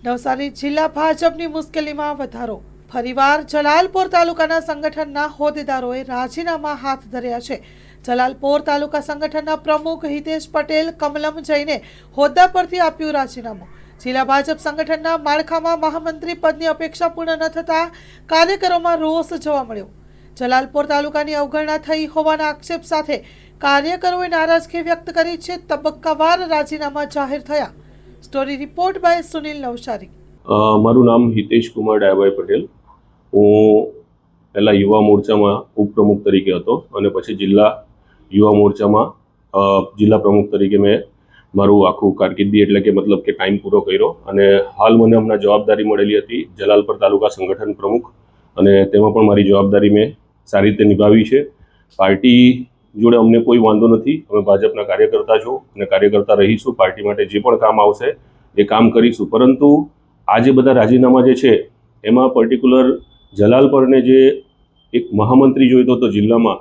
નવસારી જિલ્લા ભાજપની મુશ્કેલીમાં વધારો. ફરીવાર જલાલપોર તાલુકાના સંગઠનના હોદ્દેદારોએ રાજીનામા હાથ ધર્યા છે. જલાલપોર તાલુકા સંગઠનના પ્રમુખ હિતેશ પટેલ કમલમ જઈને હોદ્દા પરથી આપ્યું રાજીનામું. જિલ્લા ભાજપ સંગઠનના માળખામાં મહામંત્રી પદની અપેક્ષા પૂર્ણ ન થતા કાર્યકરોમાં રોષ જોવા મળ્યો. જલાલપોર તાલુકાની અવગણના થઈ હોવાના આક્ષેપ સાથે કાર્યકરોએ નારાજગી વ્યક્ત કરી છે. તબક્કાવાર રાજીનામા જાહેર થયા. Story report by Sunil Navsari. મારું નામ હિતેશ કુમાર ડાયાભાઈ પટેલ. હું પહેલાં યુવા મોરચામાં ઉપપ્રમુખ તરીકે હતો અને પછી જિલ્લા યુવા મોરચામાં જિલ્લા પ્રમુખ તરીકે મેં મારું આખું કારકિર્દી એટલે કે મતલબ કે ટાઈમ પૂરો કર્યો. અને હાલ મને હમણાં જવાબદારી મળેલી હતી જલાલપોર તાલુકા સંગઠન પ્રમુખ, અને તેમાં પણ મારી જવાબદારી મેં સારી રીતે નિભાવી છે. પાર્ટી જોડે અમને કોઈ વાંધો નથી. અમે ભાજપના કાર્યકર્તા છો અને કાર્યકર્તા રહીશું. પાર્ટી માટે જે પણ કામ આવશે એ કામ કરીશું. પરંતુ આ જે બધા રાજીનામા જે છે એમાં પર્ટિક્યુલર જલાલપોરને જે એક મહામંત્રી જોઈતો હતો જિલ્લામાં,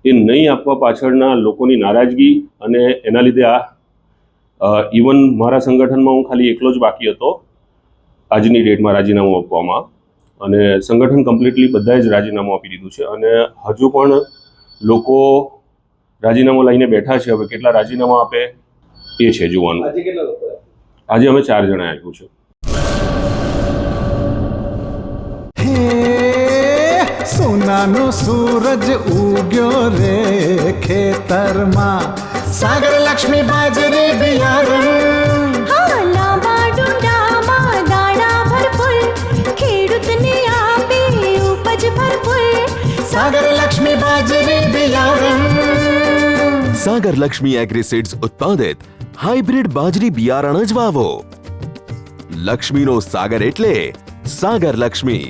એ નહીં આપવા પાછળના લોકોની નારાજગી, અને એના લીધે ઇવન મારા સંગઠનમાં હું ખાલી એકલો જ બાકી હતો આજની ડેટમાં રાજીનામું આપવામાં, અને સંગઠન કમ્પ્લીટલી બધાએ જ રાજીનામું આપી દીધું છે. અને હજુ પણ લોકો રાજીનામું લઈને બેઠા છે. હવે કેટલા રાજીનામા આપે એ છે જોવાનું. આજે અમે 4 જણા આપ્યું છે. સોનાનો સૂરજ ઉગ્યો રે ખેતરમાં, સાગર લક્ષ્મી બાજરી બિયારણ, હા લાંબા ડુંડામાં દાણા ભરપૂર, ખેડૂતને આપે ઉપજ ભરપૂર. સાગર લક્ષ્મી બાજરી બિયારણ. સાગર લક્ષ્મી એગ્રીસીડ્સ ઉત્પાદિત હાઇબ્રિડ બાજરી બિયારણ જ વાવો. લક્ષ્મીનો સાગર એટલે સાગર લક્ષ્મી.